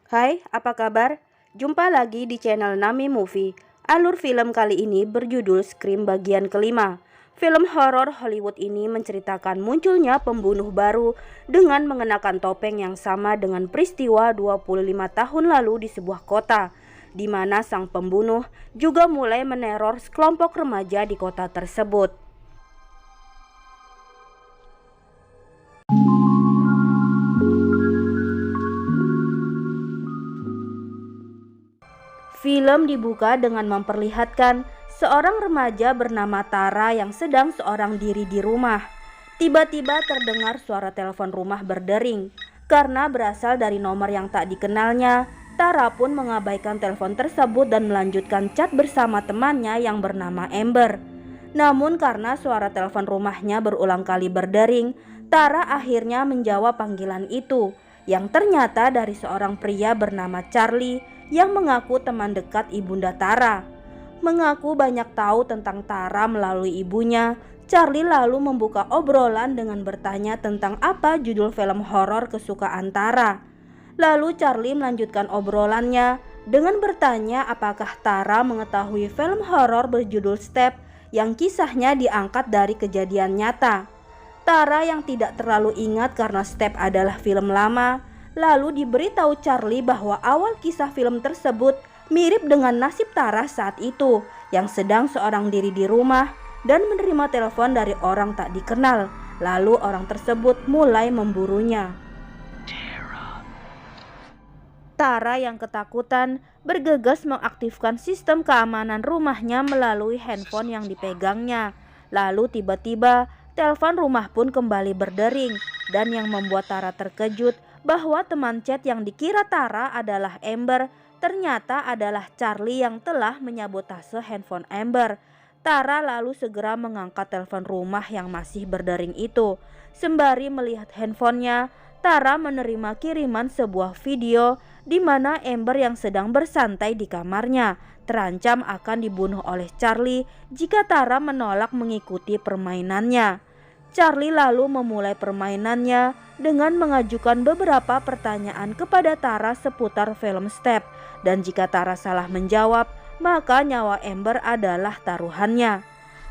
Hai, apa kabar? Jumpa lagi di channel Nami Movie. Alur film kali ini berjudul Scream bagian kelima. Film horor Hollywood ini menceritakan munculnya pembunuh baru dengan mengenakan topeng yang sama dengan peristiwa 25 tahun lalu di sebuah kota, di mana sang pembunuh juga mulai meneror sekelompok remaja di kota tersebut. Film dibuka dengan memperlihatkan seorang remaja bernama Tara yang sedang seorang diri di rumah. Tiba-tiba terdengar suara telepon rumah berdering. Karena berasal dari nomor yang tak dikenalnya, Tara pun mengabaikan telepon tersebut dan melanjutkan chat bersama temannya yang bernama Amber. Namun karena suara telepon rumahnya berulang kali berdering, Tara akhirnya menjawab panggilan itu, yang ternyata dari seorang pria bernama Charlie yang mengaku teman dekat ibunda Tara. Mengaku banyak tahu tentang Tara melalui ibunya, Charlie lalu membuka obrolan dengan bertanya tentang apa judul film horor kesukaan Tara. Lalu Charlie melanjutkan obrolannya dengan bertanya apakah Tara mengetahui film horor berjudul Step yang kisahnya diangkat dari kejadian nyata. Tara yang tidak terlalu ingat karena Step adalah film lama, lalu diberitahu Charlie bahwa awal kisah film tersebut mirip dengan nasib Tara saat itu, yang sedang seorang diri di rumah dan menerima telepon dari orang tak dikenal. Lalu orang tersebut mulai memburunya. Tara yang ketakutan bergegas mengaktifkan sistem keamanan rumahnya melalui handphone yang dipegangnya. Lalu tiba-tiba telepon rumah pun kembali berdering, dan yang membuat Tara terkejut bahwa teman chat yang dikira Tara adalah Amber ternyata adalah Charlie yang telah menyabotase handphone Amber. Tara lalu segera mengangkat telepon rumah yang masih berdering itu. Sembari melihat handphonenya, Tara menerima kiriman sebuah video di mana Amber yang sedang bersantai di kamarnya terancam akan dibunuh oleh Charlie jika Tara menolak mengikuti permainannya. Charlie lalu memulai permainannya dengan mengajukan beberapa pertanyaan kepada Tara seputar film Step, dan jika Tara salah menjawab, maka nyawa Amber adalah taruhannya.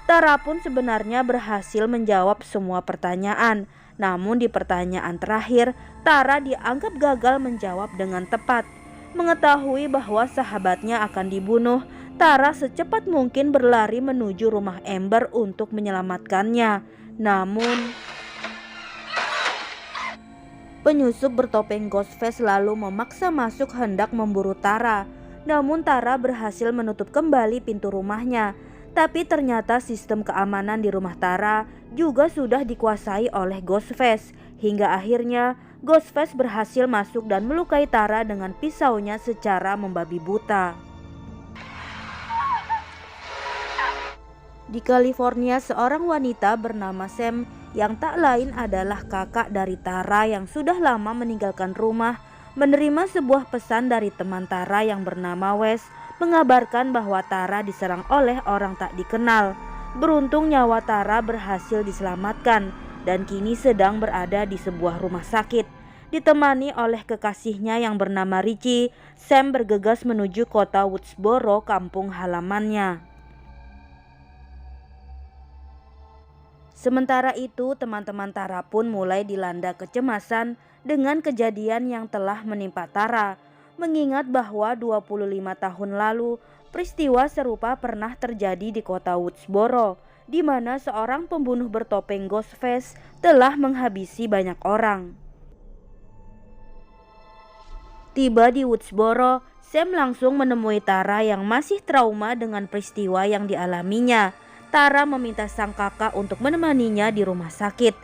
Tara pun sebenarnya berhasil menjawab semua pertanyaan, namun di pertanyaan terakhir, Tara dianggap gagal menjawab dengan tepat. Mengetahui bahwa sahabatnya akan dibunuh, Tara secepat mungkin berlari menuju rumah Amber untuk menyelamatkannya. Namun penyusup bertopeng Ghostface lalu memaksa masuk hendak memburu Tara. Namun Tara berhasil menutup kembali pintu rumahnya. Tapi ternyata sistem keamanan di rumah Tara juga sudah dikuasai oleh Ghostface. Hingga akhirnya Ghostface berhasil masuk dan melukai Tara dengan pisaunya secara membabi buta. Di California, seorang wanita bernama Sam yang tak lain adalah kakak dari Tara yang sudah lama meninggalkan rumah menerima sebuah pesan dari teman Tara yang bernama Wes mengabarkan bahwa Tara diserang oleh orang tak dikenal. Beruntung nyawa Tara berhasil diselamatkan dan kini sedang berada di sebuah rumah sakit. Ditemani oleh kekasihnya yang bernama Richie, Sam bergegas menuju kota Woodsboro, kampung halamannya. Sementara itu, teman-teman Tara pun mulai dilanda kecemasan dengan kejadian yang telah menimpa Tara. Mengingat bahwa 25 tahun lalu, peristiwa serupa pernah terjadi di kota Woodsboro, di mana seorang pembunuh bertopeng Ghostface telah menghabisi banyak orang. Tiba di Woodsboro, Sam langsung menemui Tara yang masih trauma dengan peristiwa yang dialaminya. Tara meminta sang kakak untuk menemaninya di rumah sakit.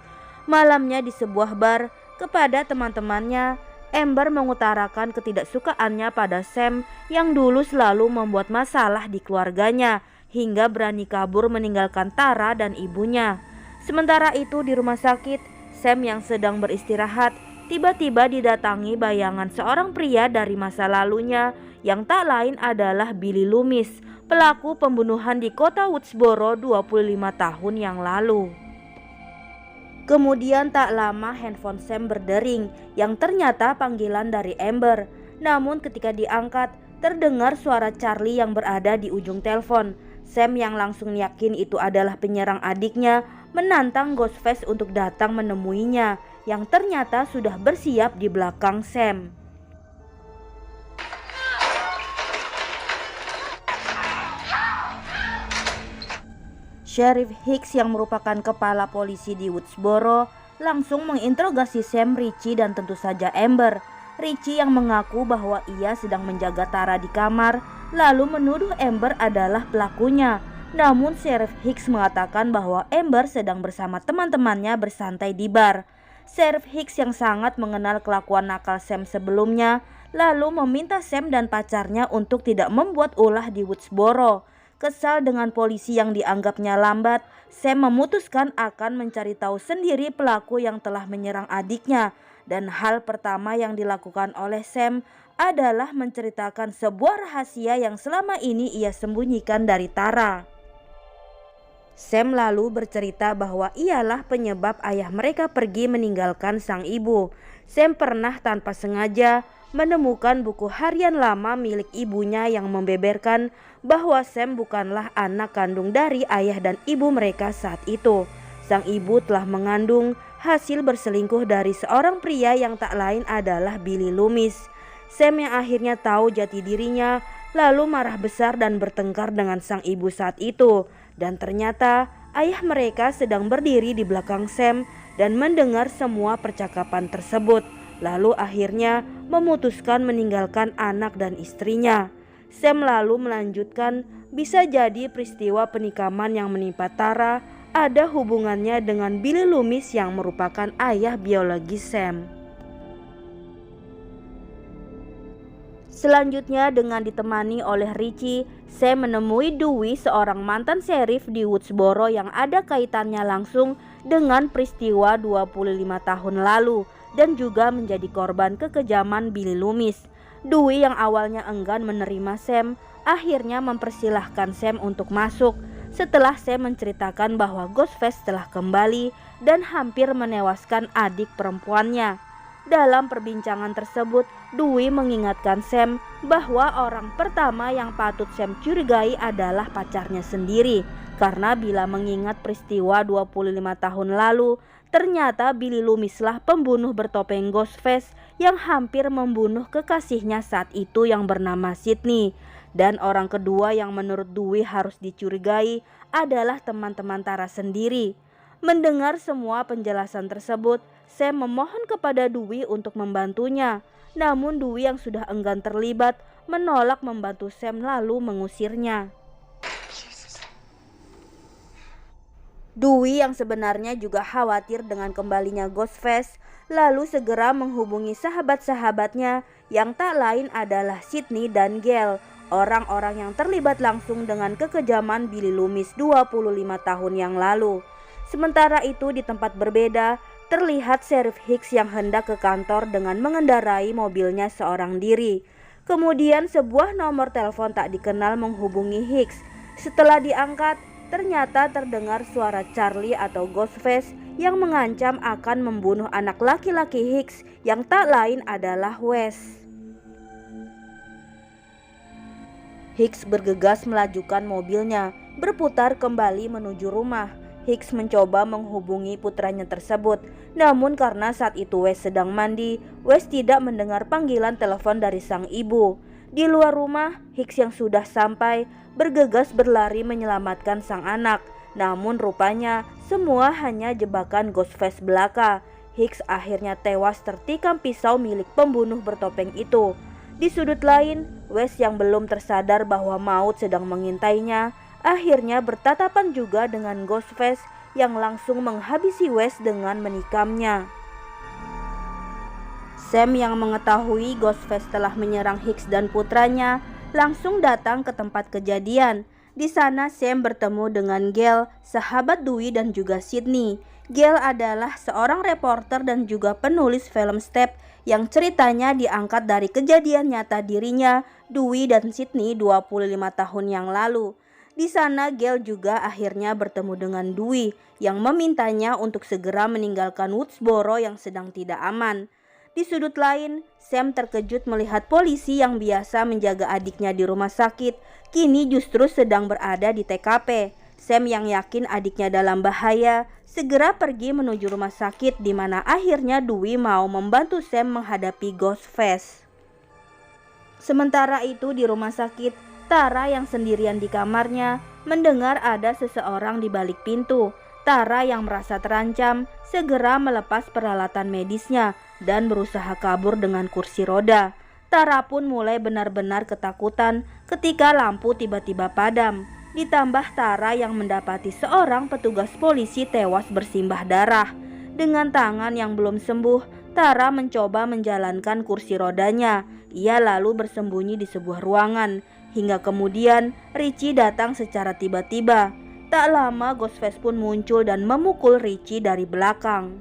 Malamnya di sebuah bar, kepada teman-temannya, Amber mengutarakan ketidaksukaannya pada Sam yang dulu selalu membuat masalah di keluarganya hingga berani kabur meninggalkan Tara dan ibunya. Sementara itu di rumah sakit, Sam yang sedang beristirahat tiba-tiba didatangi bayangan seorang pria dari masa lalunya yang tak lain adalah Billy Loomis, pelaku pembunuhan di kota Woodsboro 25 tahun yang lalu. Kemudian tak lama handphone Sam berdering yang ternyata panggilan dari Amber. Namun ketika diangkat, terdengar suara Charlie yang berada di ujung telepon. Sam yang langsung yakin itu adalah penyerang adiknya menantang Ghostface untuk datang menemuinya, yang ternyata sudah bersiap di belakang Sam. Sheriff Hicks yang merupakan kepala polisi di Woodsboro langsung menginterogasi Sam, Richie, dan tentu saja Amber. Richie yang mengaku bahwa ia sedang menjaga Tara di kamar, lalu menuduh Amber adalah pelakunya. Namun Sheriff Hicks mengatakan bahwa Amber sedang bersama teman-temannya bersantai di bar. Sheriff Hicks yang sangat mengenal kelakuan nakal Sam sebelumnya, lalu meminta Sam dan pacarnya untuk tidak membuat ulah di Woodsboro. Kesal dengan polisi yang dianggapnya lambat, Sam memutuskan akan mencari tahu sendiri pelaku yang telah menyerang adiknya. Dan hal pertama yang dilakukan oleh Sam adalah menceritakan sebuah rahasia yang selama ini ia sembunyikan dari Tara. Sam lalu bercerita bahwa ialah penyebab ayah mereka pergi meninggalkan sang ibu. Sam pernah tanpa sengaja menemukan buku harian lama milik ibunya yang membeberkan bahwa Sam bukanlah anak kandung dari ayah dan ibu mereka saat itu. Sang ibu telah mengandung hasil berselingkuh dari seorang pria yang tak lain adalah Billy Loomis. Sam yang akhirnya tahu jati dirinya lalu marah besar dan bertengkar dengan sang ibu saat itu. Dan ternyata ayah mereka sedang berdiri di belakang Sam dan mendengar semua percakapan tersebut. Lalu akhirnya memutuskan meninggalkan anak dan istrinya. Sam lalu melanjutkan, bisa jadi peristiwa penikaman yang menimpa Tara ada hubungannya dengan Billy Loomis yang merupakan ayah biologis Sam. Selanjutnya dengan ditemani oleh Richie, Sam menemui Dewey, seorang mantan sheriff di Woodsboro yang ada kaitannya langsung dengan peristiwa 25 tahun lalu dan juga menjadi korban kekejaman Billy Loomis. Dewey yang awalnya enggan menerima Sam, akhirnya mempersilahkan Sam untuk masuk setelah Sam menceritakan bahwa Ghostface telah kembali dan hampir menewaskan adik perempuannya. Dalam perbincangan tersebut, Dewey mengingatkan Sam bahwa orang pertama yang patut Sam curigai adalah pacarnya sendiri. Karena bila mengingat peristiwa 25 tahun lalu, ternyata Billy Loomislah pembunuh bertopeng Ghostface yang hampir membunuh kekasihnya saat itu yang bernama Sydney. Dan orang kedua yang menurut Dewey harus dicurigai adalah teman-teman Tara sendiri. Mendengar semua penjelasan tersebut, Sam memohon kepada Dewey untuk membantunya. Namun Dewey yang sudah enggan terlibat menolak membantu Sam lalu mengusirnya. Dewey yang sebenarnya juga khawatir dengan kembalinya Ghostface lalu segera menghubungi sahabat-sahabatnya yang tak lain adalah Sydney dan Gail, orang-orang yang terlibat langsung dengan kekejaman Billy Loomis 25 tahun yang lalu. Sementara itu di tempat berbeda, terlihat Sheriff Hicks yang hendak ke kantor dengan mengendarai mobilnya seorang diri. Kemudian sebuah nomor telepon tak dikenal menghubungi Hicks. Setelah diangkat, ternyata terdengar suara Charlie atau Ghostface yang mengancam akan membunuh anak laki-laki Hicks yang tak lain adalah Wes. Hicks bergegas melajukan mobilnya, berputar kembali menuju rumah. Hicks mencoba menghubungi putranya tersebut, namun karena saat itu Wes sedang mandi, Wes tidak mendengar panggilan telepon dari sang ibu. Di luar rumah, Hicks yang sudah sampai bergegas berlari menyelamatkan sang anak. Namun rupanya semua hanya jebakan Ghostface belaka. Hicks akhirnya tewas tertikam pisau milik pembunuh bertopeng itu. Di sudut lain, Wes yang belum tersadar bahwa maut sedang mengintainya, akhirnya bertatapan juga dengan Ghostface yang langsung menghabisi Wes dengan menikamnya. Sam yang mengetahui Ghostface telah menyerang Hicks dan putranya langsung datang ke tempat kejadian. Di sana Sam bertemu dengan Gail, sahabat Dewey dan juga Sydney. Gail adalah seorang reporter dan juga penulis film Step yang ceritanya diangkat dari kejadian nyata dirinya, Dewey dan Sydney 25 tahun yang lalu. Di sana Gail juga akhirnya bertemu dengan Dewey yang memintanya untuk segera meninggalkan Woodsboro yang sedang tidak aman. Di sudut lain, Sam terkejut melihat polisi yang biasa menjaga adiknya di rumah sakit kini justru sedang berada di TKP. Sam yang yakin adiknya dalam bahaya segera pergi menuju rumah sakit di mana akhirnya Dewey mau membantu Sam menghadapi Ghostface. Sementara itu di rumah sakit, Tara yang sendirian di kamarnya mendengar ada seseorang di balik pintu. Tara yang merasa terancam segera melepas peralatan medisnya dan berusaha kabur dengan kursi roda. Tara pun mulai benar-benar ketakutan ketika lampu tiba-tiba padam. Ditambah Tara yang mendapati seorang petugas polisi tewas bersimbah darah. Dengan tangan yang belum sembuh, Tara mencoba menjalankan kursi rodanya. Ia lalu bersembunyi di sebuah ruangan. Hingga kemudian Richie datang secara tiba-tiba. Tak lama Ghostface pun muncul dan memukul Richie dari belakang.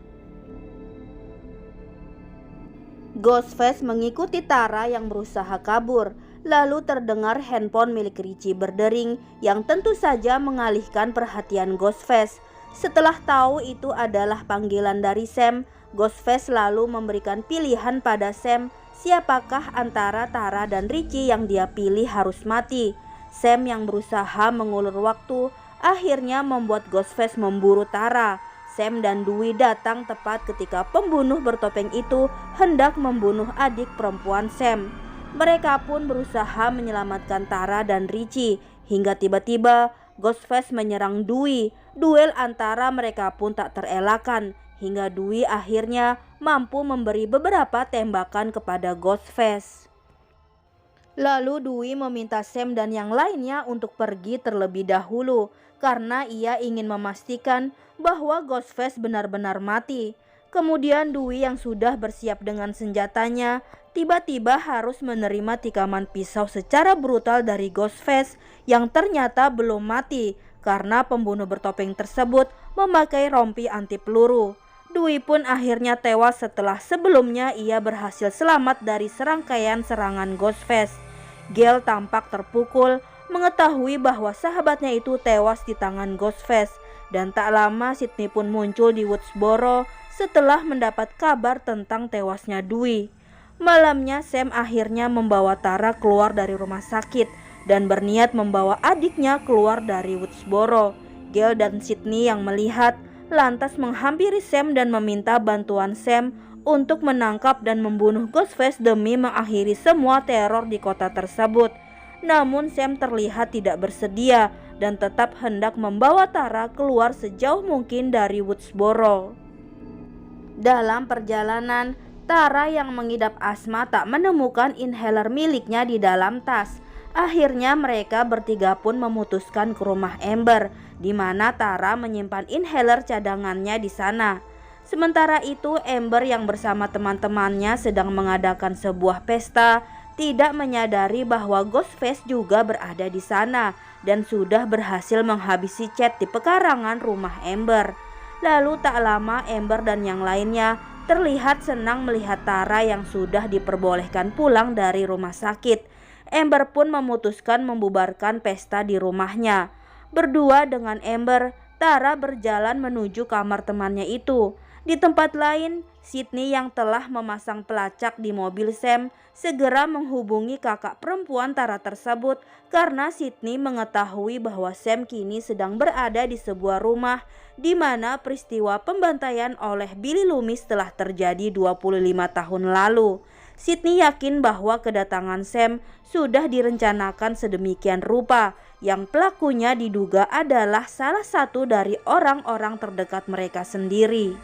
Ghostface mengikuti Tara yang berusaha kabur. Lalu terdengar handphone milik Richie berdering yang tentu saja mengalihkan perhatian Ghostface. Setelah tahu itu adalah panggilan dari Sam, Ghostface lalu memberikan pilihan pada Sam siapakah antara Tara dan Richie yang dia pilih harus mati. Sam yang berusaha mengulur waktu akhirnya membuat Ghostface memburu Tara. Sam dan Dewey datang tepat ketika pembunuh bertopeng itu hendak membunuh adik perempuan Sam. Mereka pun berusaha menyelamatkan Tara dan Richie hingga tiba-tiba Ghostface menyerang Dewey. Duel antara mereka pun tak terelakkan hingga Dewey akhirnya mampu memberi beberapa tembakan kepada Ghostface. Lalu Dewey meminta Sam dan yang lainnya untuk pergi terlebih dahulu karena ia ingin memastikan bahwa Ghostface benar-benar mati. Kemudian Dewey yang sudah bersiap dengan senjatanya tiba-tiba harus menerima tikaman pisau secara brutal dari Ghostface yang ternyata belum mati karena pembunuh bertopeng tersebut memakai rompi anti peluru. Dewey pun akhirnya tewas setelah sebelumnya ia berhasil selamat dari serangkaian serangan Ghostface. Gale tampak terpukul mengetahui bahwa sahabatnya itu tewas di tangan Ghostface. Dan tak lama Sydney pun muncul di Woodsboro setelah mendapat kabar tentang tewasnya Dewey. Malamnya Sam akhirnya membawa Tara keluar dari rumah sakit dan berniat membawa adiknya keluar dari Woodsboro. Gale dan Sydney yang melihat lantas menghampiri Sam dan meminta bantuan Sam untuk menangkap dan membunuh Ghostface demi mengakhiri semua teror di kota tersebut. Namun Sam terlihat tidak bersedia dan tetap hendak membawa Tara keluar sejauh mungkin dari Woodsboro. Dalam perjalanan, Tara yang mengidap asma tak menemukan inhaler miliknya di dalam tas. Akhirnya mereka bertiga pun memutuskan ke rumah Amber, di mana Tara menyimpan inhaler cadangannya di sana. Sementara itu Amber yang bersama teman-temannya sedang mengadakan sebuah pesta, tidak menyadari bahwa Ghostface juga berada di sana dan sudah berhasil menghabisi Chad di pekarangan rumah Amber. Lalu tak lama Amber dan yang lainnya terlihat senang melihat Tara yang sudah diperbolehkan pulang dari rumah sakit. Amber pun memutuskan membubarkan pesta di rumahnya. Berdua dengan Amber, Tara berjalan menuju kamar temannya itu. Di tempat lain, Sydney yang telah memasang pelacak di mobil Sam segera menghubungi kakak perempuan Tara tersebut karena Sydney mengetahui bahwa Sam kini sedang berada di sebuah rumah di mana peristiwa pembantaian oleh Billy Loomis telah terjadi 25 tahun lalu. Sydney yakin bahwa kedatangan Sam sudah direncanakan sedemikian rupa yang pelakunya diduga adalah salah satu dari orang-orang terdekat mereka sendiri.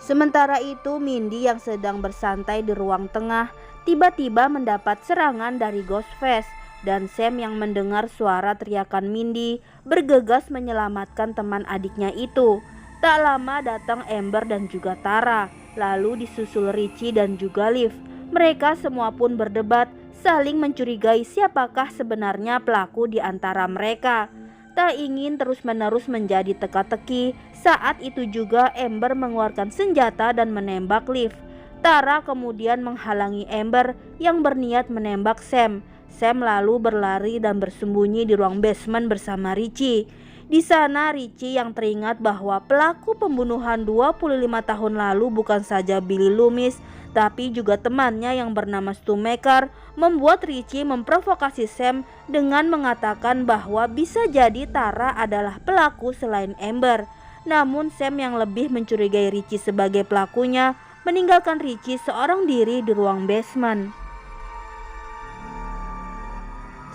Sementara itu Mindy yang sedang bersantai di ruang tengah tiba-tiba mendapat serangan dari Ghostface dan Sam yang mendengar suara teriakan Mindy bergegas menyelamatkan teman adiknya itu. Tak lama datang Amber dan juga Tara, lalu disusul Richie dan juga Liv. Mereka semua pun berdebat saling mencurigai siapakah sebenarnya pelaku di antara mereka. Tak ingin terus-menerus menjadi teka-teki, saat itu juga Amber mengeluarkan senjata dan menembak Liv. Tara kemudian menghalangi Amber yang berniat menembak Sam. Sam lalu berlari dan bersembunyi di ruang basement bersama Richie. Di sana Richie yang teringat bahwa pelaku pembunuhan 25 tahun lalu bukan saja Billy Loomis, tapi juga temannya yang bernama Stumaker, membuat Richie memprovokasi Sam dengan mengatakan bahwa bisa jadi Tara adalah pelaku selain Amber. Namun Sam yang lebih mencurigai Richie sebagai pelakunya meninggalkan Richie seorang diri di ruang basement.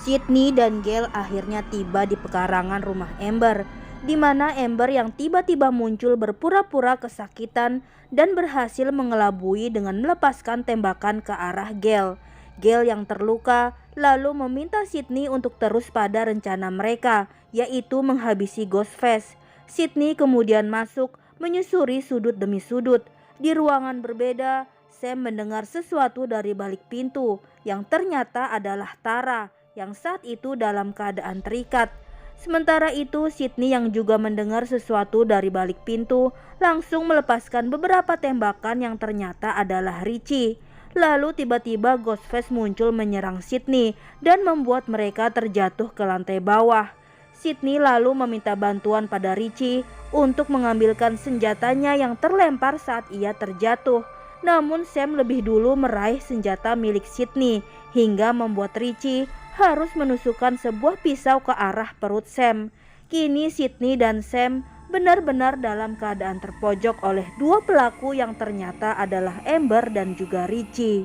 Sydney dan Gail akhirnya tiba di pekarangan rumah Amber, di mana Amber yang tiba-tiba muncul berpura-pura kesakitan dan berhasil mengelabui dengan melepaskan tembakan ke arah Gail. Gail yang terluka lalu meminta Sydney untuk terus pada rencana mereka, yaitu menghabisi Ghostface. Sydney kemudian masuk, menyusuri sudut demi sudut. Di ruangan berbeda, Sam mendengar sesuatu dari balik pintu, yang ternyata adalah Tara yang saat itu dalam keadaan terikat. Sementara itu Sydney yang juga mendengar sesuatu dari balik pintu langsung melepaskan beberapa tembakan yang ternyata adalah Richie. Lalu tiba-tiba Ghostface muncul menyerang Sydney dan membuat mereka terjatuh ke lantai bawah. Sydney lalu meminta bantuan pada Richie untuk mengambilkan senjatanya yang terlempar saat ia terjatuh. Namun Sam lebih dulu meraih senjata milik Sydney hingga membuat Richie harus menusukkan sebuah pisau ke arah perut Sam. Kini Sydney dan Sam benar-benar dalam keadaan terpojok oleh dua pelaku yang ternyata adalah Amber dan juga Richie.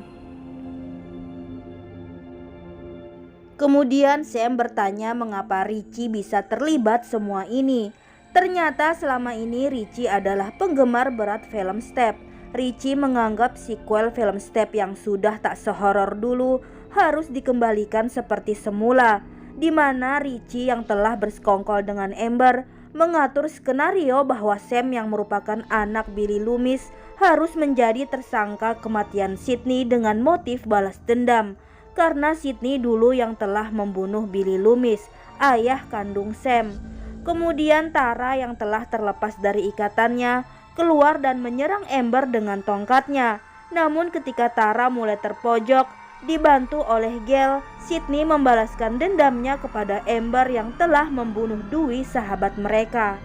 Kemudian Sam bertanya mengapa Richie bisa terlibat semua ini. Ternyata selama ini Richie adalah penggemar berat film Step. Richie menganggap sequel film Step yang sudah tak sehoror dulu harus dikembalikan seperti semula, di mana Richie yang telah bersekongkol dengan Amber mengatur skenario bahwa Sam yang merupakan anak Billy Loomis harus menjadi tersangka kematian Sydney dengan motif balas dendam, karena Sydney dulu yang telah membunuh Billy Loomis, ayah kandung Sam. Kemudian Tara yang telah terlepas dari ikatannya keluar dan menyerang Amber dengan tongkatnya. Namun ketika Tara mulai terpojok, dibantu oleh Gail, Sydney membalaskan dendamnya kepada Amber yang telah membunuh Dewey, sahabat mereka.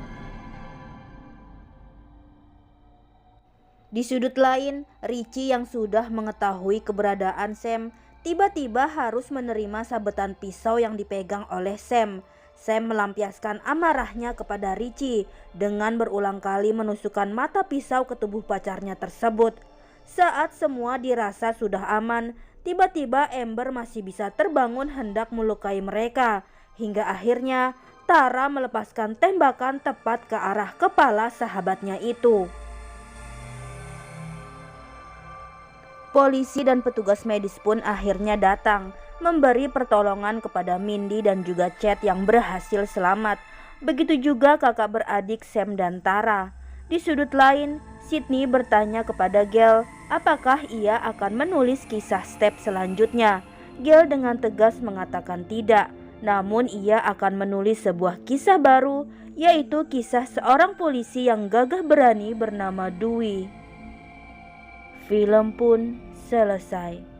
Di sudut lain, Richie yang sudah mengetahui keberadaan Sam tiba-tiba harus menerima sabetan pisau yang dipegang oleh Sam. Sam melampiaskan amarahnya kepada Richie dengan berulang kali menusukkan mata pisau ke tubuh pacarnya tersebut. Saat semua dirasa sudah aman, tiba-tiba Amber masih bisa terbangun hendak melukai mereka. Hingga akhirnya Tara melepaskan tembakan tepat ke arah kepala sahabatnya itu. Polisi dan petugas medis pun akhirnya datang, memberi pertolongan kepada Mindy dan juga Chad yang berhasil selamat. Begitu juga kakak beradik Sam dan Tara. Di sudut lain, Sydney bertanya kepada Gail apakah ia akan menulis kisah Step selanjutnya. Gail dengan tegas mengatakan tidak, namun ia akan menulis sebuah kisah baru, yaitu kisah seorang polisi yang gagah berani bernama Dewey. Film pun selesai.